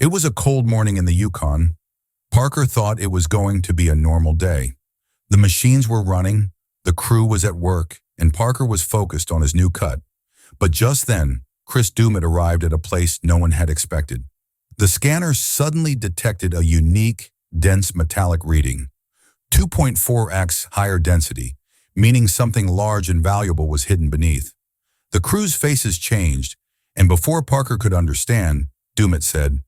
It was a cold morning in the Yukon. Parker thought it was going to be a normal day. The machines were running, the crew was at work, and Parker was focused on his new cut. But just then, Chris Doumitt arrived at a place no one had expected. The scanner suddenly detected a unique, dense metallic reading, 2.4x higher density, meaning something large and valuable was hidden beneath. The crew's faces changed, and before Parker could understand, Dumit said,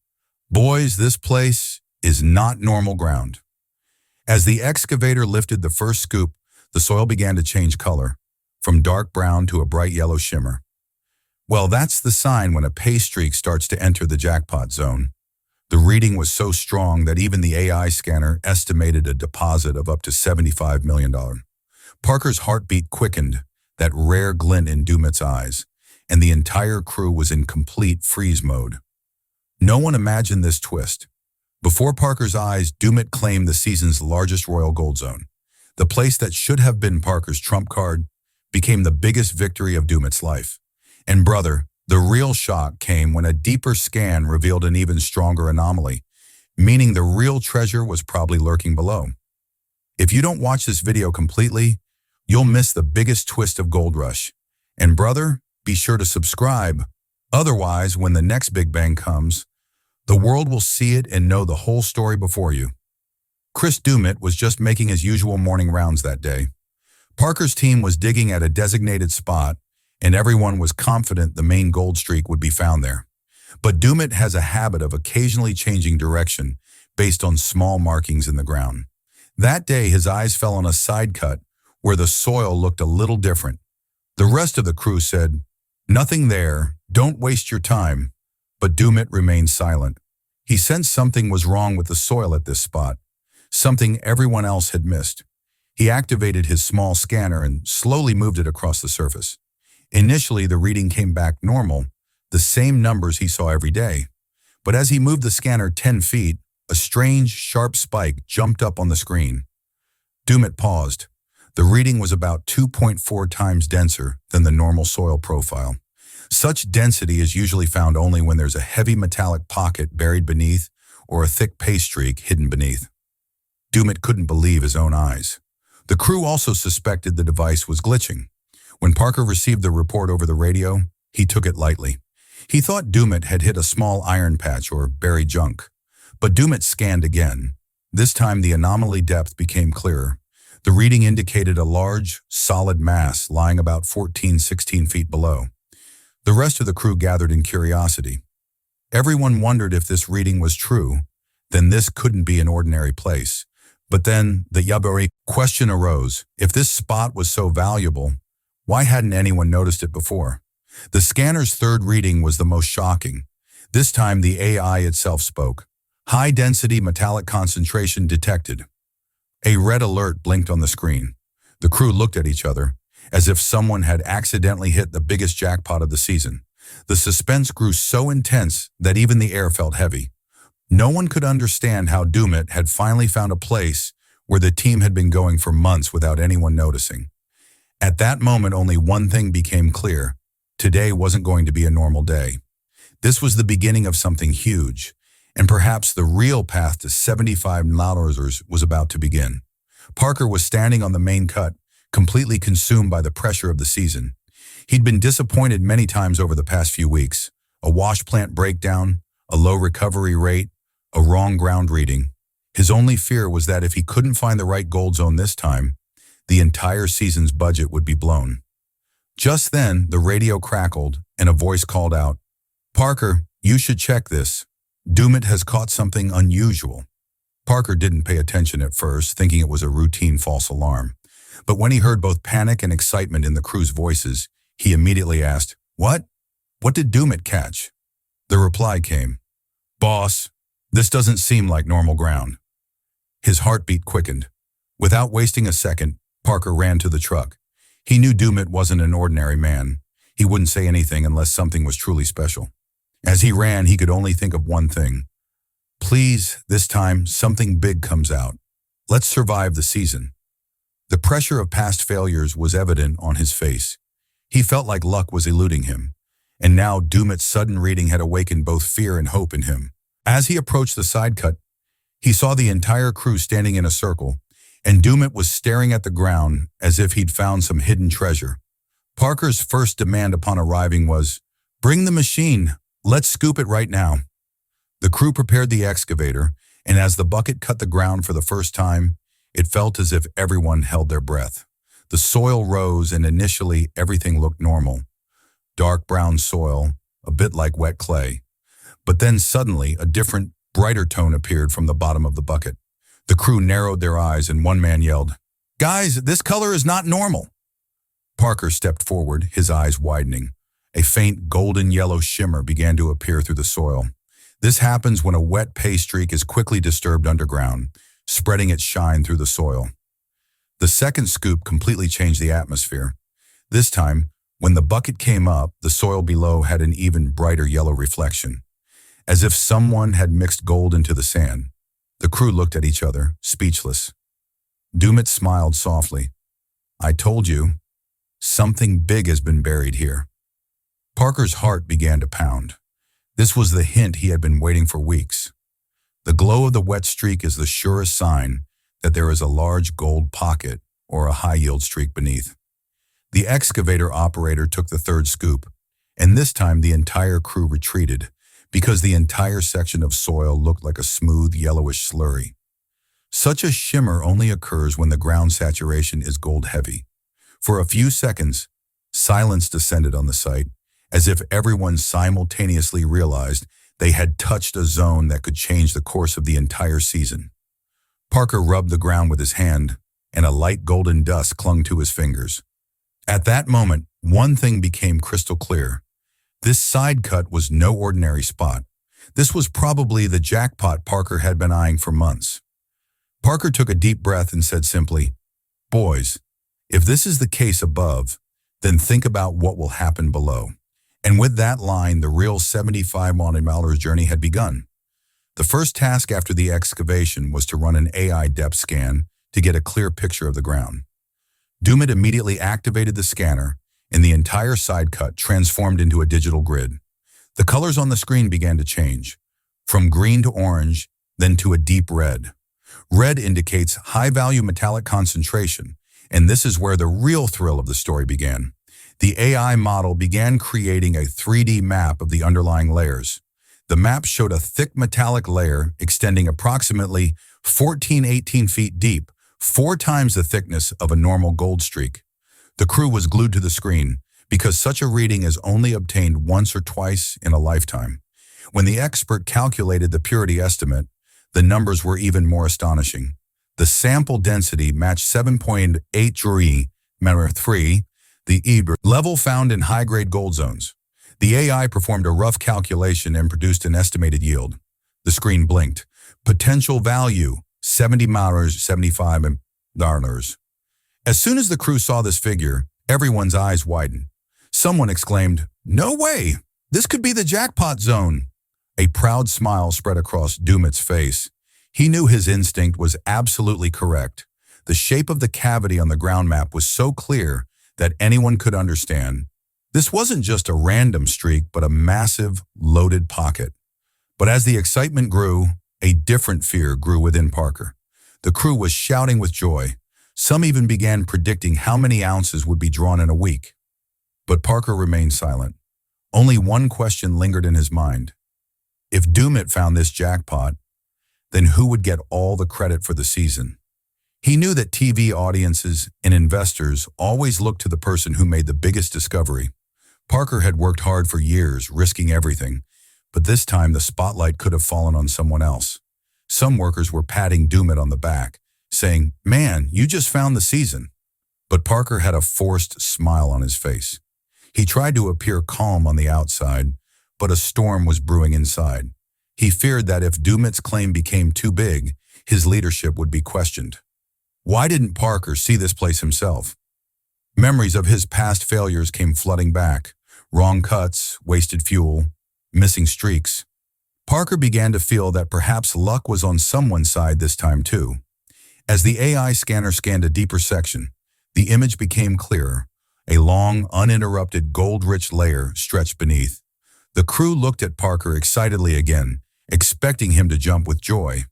"Boys, this place is not normal ground." As the excavator lifted the first scoop, the soil began to change color, from dark brown to a bright yellow shimmer. Well, that's the sign when a pay streak starts to enter the jackpot zone. The reading was so strong that even the AI scanner estimated a deposit of up to $75 million. Parker's heartbeat quickened, that rare glint in Dumit's eyes, and the entire crew was in complete freeze mode. No one imagined this twist. Before Parker's eyes, Dumit claimed the season's largest royal gold zone. The place that should have been Parker's trump card became the biggest victory of Dumit's life. And brother, the real shock came when a deeper scan revealed an even stronger anomaly, meaning the real treasure was probably lurking below. If you don't watch this video completely, you'll miss the biggest twist of Gold Rush. And brother, be sure to subscribe. Otherwise, when the next Big Bang comes, the world will see it and know the whole story before you. Chris Doumitt was just making his usual morning rounds that day. Parker's team was digging at a designated spot, and everyone was confident the main gold streak would be found there. But Dumit has a habit of occasionally changing direction based on small markings in the ground. That day, his eyes fell on a side cut where the soil looked a little different. The rest of the crew said, "Nothing there, don't waste your time." But Dumit remained silent. He sensed something was wrong with the soil at this spot, something everyone else had missed. He activated his small scanner and slowly moved it across the surface. Initially, the reading came back normal, the same numbers he saw every day. But as he moved the scanner 10 feet, a strange, sharp spike jumped up on the screen. Dumit paused. The reading was about 2.4 times denser than the normal soil profile. Such density is usually found only when there's a heavy metallic pocket buried beneath or a thick pay streak hidden beneath. Dumit couldn't believe his own eyes. The crew also suspected the device was glitching. When Parker received the report over the radio, he took it lightly. He thought Dumit had hit a small iron patch or buried junk. But Dumit scanned again. This time the anomaly depth became clearer. The reading indicated a large, solid mass lying about 16 feet below. The rest of the crew gathered in curiosity. Everyone wondered if this reading was true, then this couldn't be an ordinary place. But then the Yabari question arose. If this spot was so valuable, why hadn't anyone noticed it before? The scanner's third reading was the most shocking. This time the AI itself spoke. High-density metallic concentration detected. A red alert blinked on the screen. The crew looked at each other, as if someone had accidentally hit the biggest jackpot of the season. The suspense grew so intense that even the air felt heavy. No one could understand how Dumit had finally found a place where the team had been going for months without anyone noticing. At that moment, only one thing became clear. Today wasn't going to be a normal day. This was the beginning of something huge, and perhaps the real path to $75 million was about to begin. Parker was standing on the main cut, completely consumed by the pressure of the season. He'd been disappointed many times over the past few weeks. A wash plant breakdown, a low recovery rate, a wrong ground reading. His only fear was that if he couldn't find the right gold zone this time, the entire season's budget would be blown. Just then, the radio crackled and a voice called out, "Parker, you should check this. Dumit has caught something unusual." Parker didn't pay attention at first, thinking it was a routine false alarm. But when he heard both panic and excitement in the crew's voices, he immediately asked, "What? What did Dumit catch?" The reply came, "Boss, this doesn't seem like normal ground." His heartbeat quickened. Without wasting a second, Parker ran to the truck. He knew Dumit wasn't an ordinary man. He wouldn't say anything unless something was truly special. As he ran, he could only think of one thing. Please, this time, something big comes out. Let's survive the season. The pressure of past failures was evident on his face. He felt like luck was eluding him. And now Dumit's sudden reading had awakened both fear and hope in him. As he approached the side cut, he saw the entire crew standing in a circle, and Dumit was staring at the ground as if he'd found some hidden treasure. Parker's first demand upon arriving was, "Bring the machine, let's scoop it right now." The crew prepared the excavator, and as the bucket cut the ground for the first time, it felt as if everyone held their breath. The soil rose, and initially everything looked normal. Dark brown soil, a bit like wet clay. But then suddenly a different, brighter tone appeared from the bottom of the bucket. The crew narrowed their eyes and one man yelled, "Guys, this color is not normal." Parker stepped forward, his eyes widening. A faint golden yellow shimmer began to appear through the soil. This happens when a wet pay streak is quickly disturbed underground, spreading its shine through the soil. The second scoop completely changed the atmosphere. This time, when the bucket came up, the soil below had an even brighter yellow reflection, as if someone had mixed gold into the sand. The crew looked at each other, speechless. Dumit smiled softly. "I told you, something big has been buried here." Parker's heart began to pound. This was the hint he had been waiting for weeks. The glow of the wet streak is the surest sign that there is a large gold pocket or a high-yield streak beneath. The excavator operator took the third scoop, and this time the entire crew retreated because the entire section of soil looked like a smooth yellowish slurry. Such a shimmer only occurs when the ground saturation is gold-heavy. For a few seconds, silence descended on the site, as if everyone simultaneously realized they had touched a zone that could change the course of the entire season. Parker rubbed the ground with his hand, and a light golden dust clung to his fingers. At that moment, one thing became crystal clear. This side cut was no ordinary spot. This was probably the jackpot Parker had been eyeing for months. Parker took a deep breath and said simply, "Boys, if this is the case above, then think about what will happen below." And with that line, the real 75-mile journey had begun. The first task after the excavation was to run an AI depth scan to get a clear picture of the ground. Dumit immediately activated the scanner, and the entire side cut transformed into a digital grid. The colors on the screen began to change, from green to orange, then to a deep red. Red indicates high-value metallic concentration, and this is where the real thrill of the story began. The AI model began creating a 3D map of the underlying layers. The map showed a thick metallic layer extending approximately 18 feet deep, 4 times the thickness of a normal gold streak. The crew was glued to the screen because such a reading is only obtained once or twice in a lifetime. When the expert calculated the purity estimate, the numbers were even more astonishing. The sample density matched 7.83, the EBR level found in high-grade gold zones. The AI performed a rough calculation and produced an estimated yield. The screen blinked. Potential value, $75. As soon as the crew saw this figure, everyone's eyes widened. Someone exclaimed, "No way! This could be the jackpot zone!" A proud smile spread across Dumit's face. He knew his instinct was absolutely correct. The shape of the cavity on the ground map was so clear that anyone could understand. This wasn't just a random streak, but a massive, loaded pocket. But as the excitement grew, a different fear grew within Parker. The crew was shouting with joy. Some even began predicting how many ounces would be drawn in a week. But Parker remained silent. Only one question lingered in his mind. If Dumit found this jackpot, then who would get all the credit for the season? He knew that TV audiences and investors always look to the person who made the biggest discovery. Parker had worked hard for years, risking everything, but this time the spotlight could have fallen on someone else. Some workers were patting Dumit on the back, saying, "Man, you just found the season." But Parker had a forced smile on his face. He tried to appear calm on the outside, but a storm was brewing inside. He feared that if Dumit's claim became too big, his leadership would be questioned. Why didn't Parker see this place himself? Memories of his past failures came flooding back. Wrong cuts, wasted fuel, missing streaks. Parker began to feel that perhaps luck was on someone's side this time too. As the AI scanner scanned a deeper section, the image became clearer. A long, uninterrupted gold-rich layer stretched beneath. The crew looked at Parker excitedly again, expecting him to jump with joy.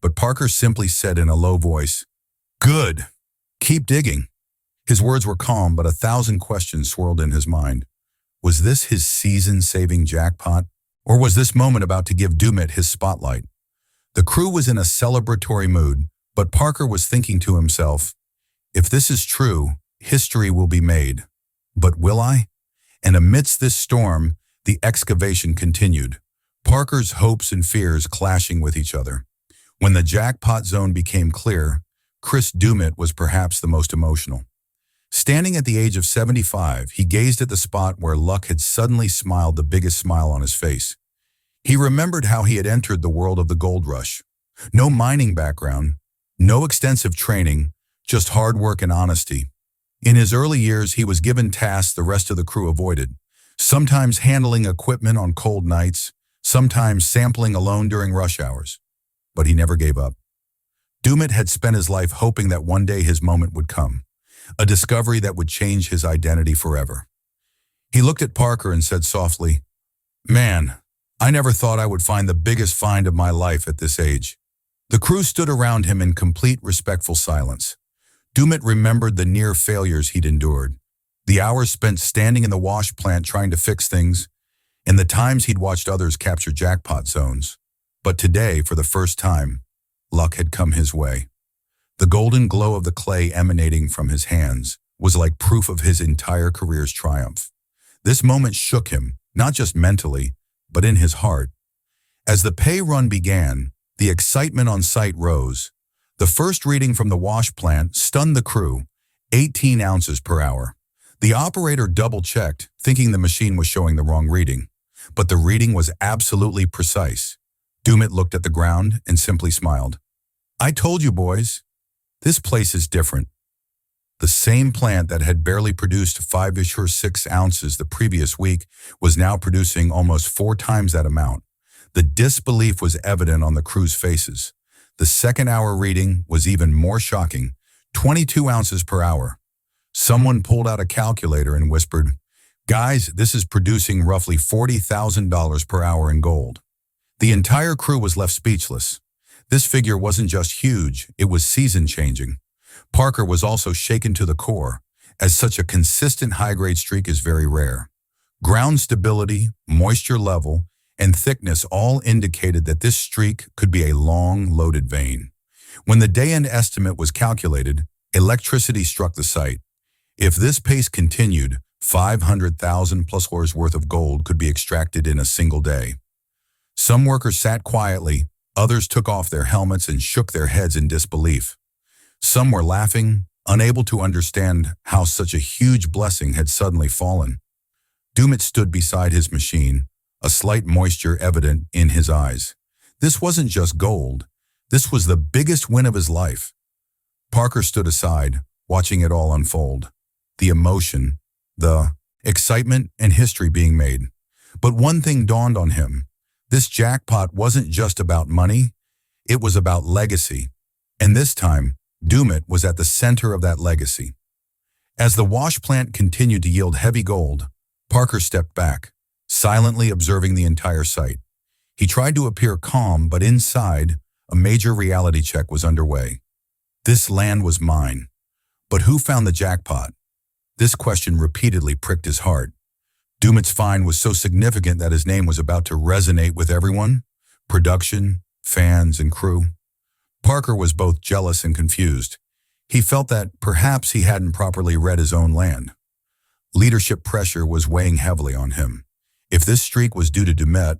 But Parker simply said in a low voice, "Good. Keep digging." His words were calm, but 1,000 questions swirled in his mind. Was this his season-saving jackpot? Or was this moment about to give Dumit his spotlight? The crew was in a celebratory mood, but Parker was thinking to himself, if this is true, history will be made. But will I? And amidst this storm, the excavation continued, Parker's hopes and fears clashing with each other. When the jackpot zone became clear, Chris Doumitt was perhaps the most emotional. Standing at the age of 75, he gazed at the spot where luck had suddenly smiled the biggest smile on his face. He remembered how he had entered the world of the gold rush. No mining background, no extensive training, just hard work and honesty. In his early years, he was given tasks the rest of the crew avoided, sometimes handling equipment on cold nights, sometimes sampling alone during rush hours. But he never gave up. Dumit had spent his life hoping that one day his moment would come, a discovery that would change his identity forever. He looked at Parker and said softly, "Man, I never thought I would find the biggest find of my life at this age." The crew stood around him in complete respectful silence. Dumit remembered the near failures he'd endured, the hours spent standing in the wash plant trying to fix things, and the times he'd watched others capture jackpot zones. But today, for the first time, luck had come his way. The golden glow of the clay emanating from his hands was like proof of his entire career's triumph. This moment shook him, not just mentally, but in his heart. As the pay run began, the excitement on site rose. The first reading from the wash plant stunned the crew, 18 ounces per hour. The operator double-checked, thinking the machine was showing the wrong reading. But the reading was absolutely precise. Dumit looked at the ground and simply smiled. "I told you, boys. This place is different." The same plant that had barely produced 5-ish or 6 ounces the previous week was now producing almost 4 times that amount. The disbelief was evident on the crew's faces. The second-hour reading was even more shocking, 22 ounces per hour. Someone pulled out a calculator and whispered, "Guys, this is producing roughly $40,000 per hour in gold." The entire crew was left speechless. This figure wasn't just huge, it was season-changing. Parker was also shaken to the core, as such a consistent high-grade streak is very rare. Ground stability, moisture level, and thickness all indicated that this streak could be a long, loaded vein. When the day-end estimate was calculated, electricity struck the site. If this pace continued, 500,000 plus dollars worth of gold could be extracted in a single day. Some workers sat quietly, others took off their helmets and shook their heads in disbelief. Some were laughing, unable to understand how such a huge blessing had suddenly fallen. Dumit stood beside his machine, a slight moisture evident in his eyes. This wasn't just gold. This was the biggest win of his life. Parker stood aside, watching it all unfold. The emotion, the excitement, and history being made. But one thing dawned on him. This jackpot wasn't just about money, it was about legacy. And this time, Dumit was at the center of that legacy. As the wash plant continued to yield heavy gold, Parker stepped back, silently observing the entire site. He tried to appear calm, but inside, a major reality check was underway. This land was mine. But who found the jackpot? This question repeatedly pricked his heart. Dumit's find was so significant that his name was about to resonate with everyone, production, fans, and crew. Parker was both jealous and confused. He felt that perhaps he hadn't properly read his own land. Leadership pressure was weighing heavily on him. If this streak was due to Dumit,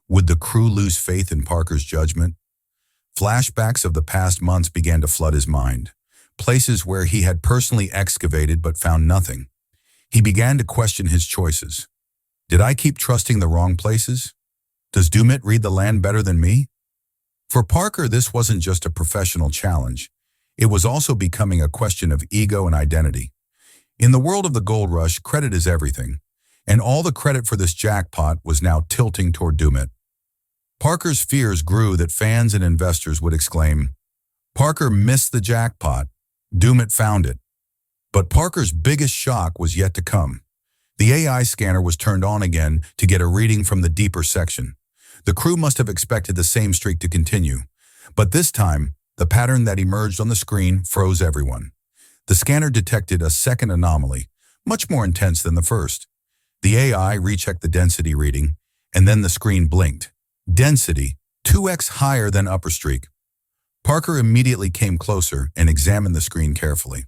would the crew lose faith in Parker's judgment? Flashbacks of the past months began to flood his mind, places where he had personally excavated but found nothing. He began to question his choices. Did I keep trusting the wrong places? Does Dumit read the land better than me? For Parker, this wasn't just a professional challenge. It was also becoming a question of ego and identity. In the world of the gold rush, credit is everything, and all the credit for this jackpot was now tilting toward Dumit. Parker's fears grew that fans and investors would exclaim, "Parker missed the jackpot. Dumit found it." But Parker's biggest shock was yet to come. The AI scanner was turned on again to get a reading from the deeper section. The crew must have expected the same streak to continue, but this time, the pattern that emerged on the screen froze everyone. The scanner detected a second anomaly, much more intense than the first. The AI rechecked the density reading, and then the screen blinked. Density, 2x higher than upper streak. Parker immediately came closer and examined the screen carefully.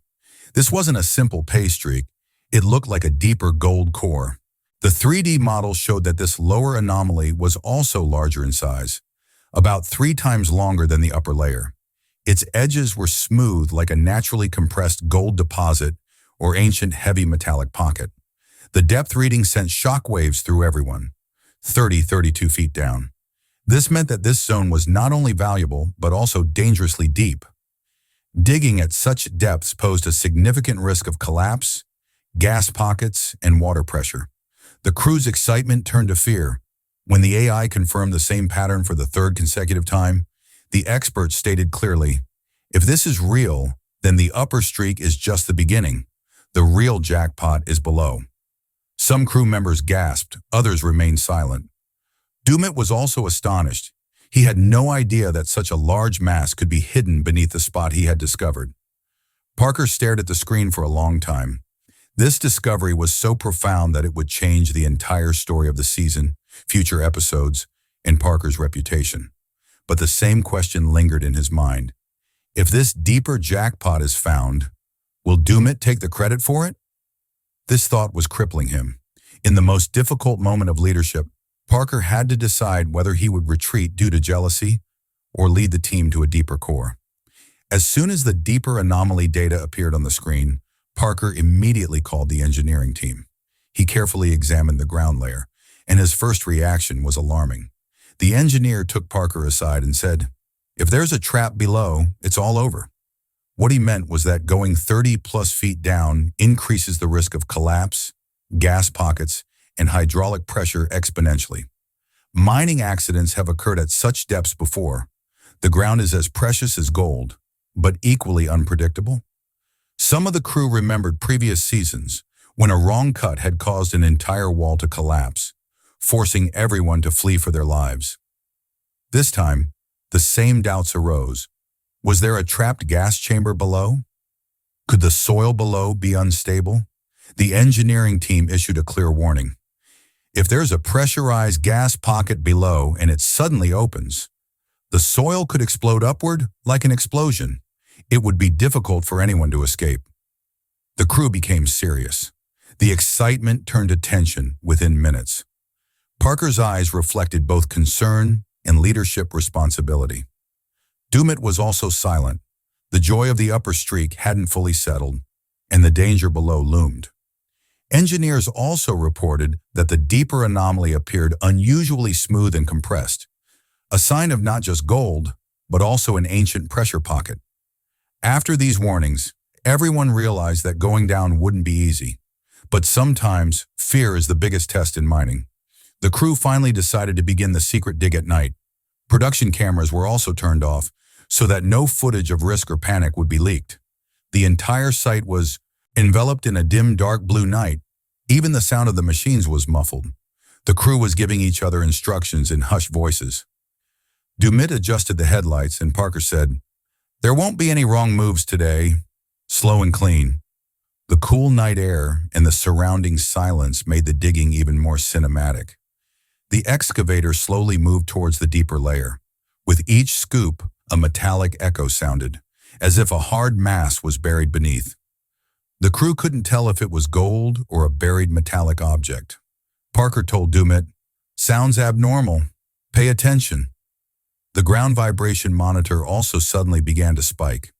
This wasn't a simple pay streak. It looked like a deeper gold core. The 3D model showed that this lower anomaly was also larger in size, about 3 times longer than the upper layer. Its edges were smooth like a naturally compressed gold deposit or ancient heavy metallic pocket. The depth reading sent shockwaves through everyone, 32 feet down. This meant that this zone was not only valuable, but also dangerously deep. Digging at such depths posed a significant risk of collapse, gas pockets, and water pressure. The crew's excitement turned to fear. When the AI confirmed the same pattern for the third consecutive time, the experts stated clearly, if this is real, then the upper streak is just the beginning. The real jackpot is below. Some crew members gasped, others remained silent. Dumit was also astonished. He had no idea that such a large mass could be hidden beneath the spot he had discovered. Parker stared at the screen for a long time. This discovery was so profound that it would change the entire story of the season, future episodes, and Parker's reputation. But the same question lingered in his mind. If this deeper jackpot is found, will Dumit take the credit for it? This thought was crippling him. In the most difficult moment of leadership, Parker had to decide whether he would retreat due to jealousy or lead the team to a deeper core. As soon as the deeper anomaly data appeared on the screen, Parker immediately called the engineering team. He carefully examined the ground layer, and his first reaction was alarming. The engineer took Parker aside and said, "If there's a trap below, it's all over." What he meant was that going 30+ feet down increases the risk of collapse, gas pockets, and hydraulic pressure exponentially. Mining accidents have occurred at such depths before. The ground is as precious as gold, but equally unpredictable. Some of the crew remembered previous seasons when a wrong cut had caused an entire wall to collapse, forcing everyone to flee for their lives. This time, the same doubts arose. Was there a trapped gas chamber below? Could the soil below be unstable? The engineering team issued a clear warning. If there's a pressurized gas pocket below and it suddenly opens, the soil could explode upward like an explosion. It would be difficult for anyone to escape. The crew became serious. The excitement turned to tension within minutes. Parker's eyes reflected both concern and leadership responsibility. Dumit was also silent. The joy of the upper streak hadn't fully settled, and the danger below loomed. Engineers also reported that the deeper anomaly appeared unusually smooth and compressed, a sign of not just gold, but also an ancient pressure pocket. After these warnings, everyone realized that going down wouldn't be easy. But sometimes, fear is the biggest test in mining. The crew finally decided to begin the secret dig at night. Production cameras were also turned off so that no footage of risk or panic would be leaked. The entire site was enveloped in a dim dark blue night. Even the sound of the machines was muffled. The crew was giving each other instructions in hushed voices. Dumit adjusted the headlights and Parker said, "There won't be any wrong moves today. Slow and clean." The cool night air and the surrounding silence made the digging even more cinematic. The excavator slowly moved towards the deeper layer. With each scoop, a metallic echo sounded, as if a hard mass was buried beneath. The crew couldn't tell if it was gold or a buried metallic object. Parker told Dumit, "Sounds abnormal. Pay attention." The ground vibration monitor also suddenly began to spike.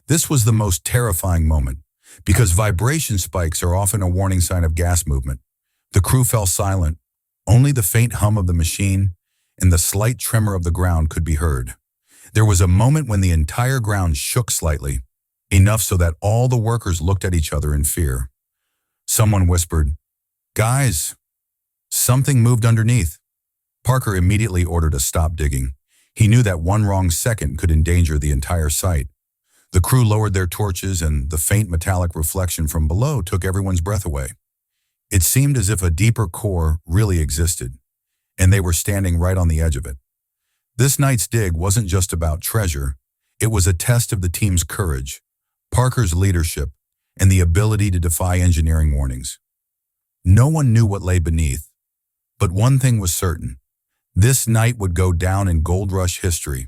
This was the most terrifying moment, because vibration spikes are often a warning sign of gas movement. The crew fell silent. Only the faint hum of the machine and the slight tremor of the ground could be heard. There was a moment when the entire ground shook slightly, enough so that all the workers looked at each other in fear. Someone whispered, "Guys, something moved underneath." Parker immediately ordered a stop digging. He knew that one wrong second could endanger the entire site. The crew lowered their torches and the faint metallic reflection from below took everyone's breath away. It seemed as if a deeper core really existed. and they were standing right on the edge of it. This night's dig wasn't just about treasure. It was a test of the team's courage, Parker's leadership, and the ability to defy engineering warnings. No one knew what lay beneath, but one thing was certain. This night would go down in gold rush history.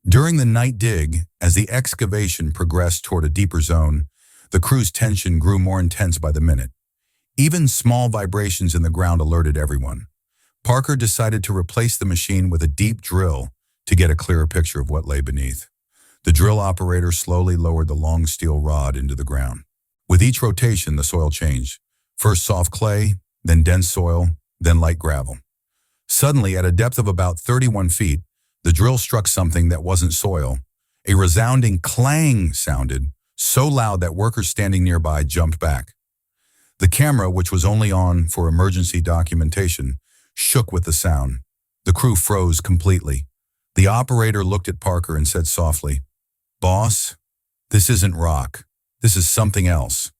During the night dig, as the excavation progressed toward a deeper zone, the crew's tension grew more intense by the minute. Even small vibrations in the ground alerted everyone. Parker decided to replace the machine with a deep drill to get a clearer picture of what lay beneath. The drill operator slowly lowered the long steel rod into the ground. With each rotation, the soil changed. First soft clay, then dense soil, then light gravel. Suddenly, at a depth of about 31 feet, the drill struck something that wasn't soil. A resounding clang sounded, so loud that workers standing nearby jumped back. The camera, which was only on for emergency documentation, shook with the sound. The crew froze completely. The operator looked at Parker and said softly, "Boss, this isn't rock. This is something else."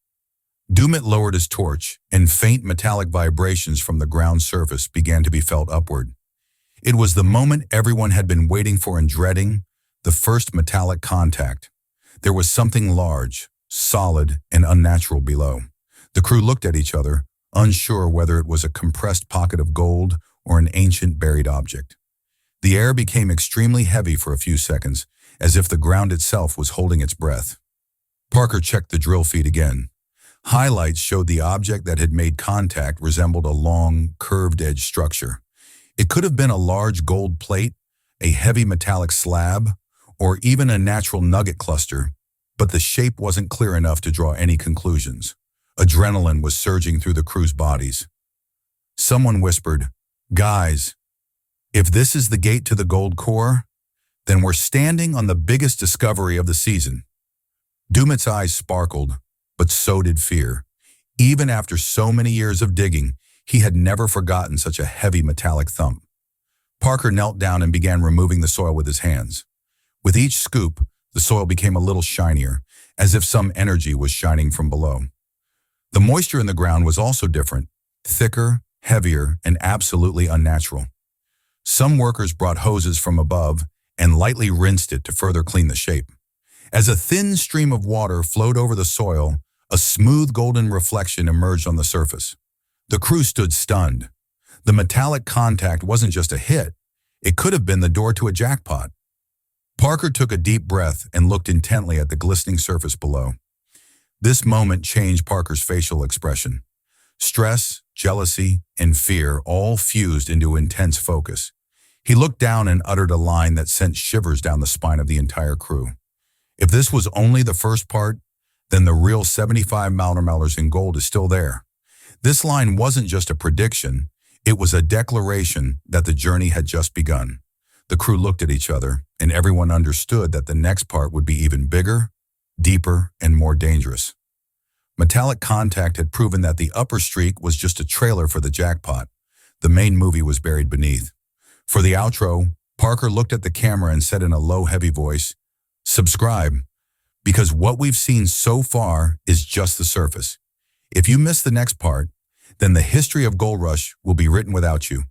Dumit lowered his torch, and faint metallic vibrations from the ground surface began to be felt upward. It was the moment everyone had been waiting for and dreading, the first metallic contact. There was something large, solid, and unnatural below. The crew looked at each other, unsure whether it was a compressed pocket of gold or an ancient buried object. The air became extremely heavy for a few seconds, as if the ground itself was holding its breath. Parker checked the drill feed again. Highlights showed the object that had made contact resembled a long, curved-edged structure. It could have been a large gold plate, a heavy metallic slab, or even a natural nugget cluster, but the shape wasn't clear enough to draw any conclusions. Adrenaline was surging through the crew's bodies. Someone whispered, "Guys, if this is the gate to the gold core, then we're standing on the biggest discovery of the season." Dumit's eyes sparkled, but so did fear. Even after so many years of digging, he had never forgotten such a heavy metallic thump. Parker knelt down and began removing the soil with his hands. With each scoop, the soil became a little shinier, as if some energy was shining from below. The moisture in the ground was also different, thicker, heavier, and absolutely unnatural. Some workers brought hoses from above and lightly rinsed it to further clean the shape. As a thin stream of water flowed over the soil, a smooth golden reflection emerged on the surface. The crew stood stunned. The metallic contact wasn't just a hit. It could have been the door to a jackpot. Parker took a deep breath and looked intently at the glistening surface below. This moment changed Parker's facial expression. Stress, jealousy, and fear all fused into intense focus. He looked down and uttered a line that sent shivers down the spine of the entire crew. If this was only the first part, then the real 75 $75 in gold is still there. This line wasn't just a prediction, it was a declaration that the journey had just begun. The crew looked at each other, and everyone understood that the next part would be even bigger, deeper, and more dangerous. Metallic contact had proven that the upper streak was just a trailer for the jackpot. The main movie was buried beneath. For the outro, Parker looked at the camera and said in a low, heavy voice, "Subscribe, because what we've seen so far is just the surface. If you miss the next part, then the history of Gold Rush will be written without you."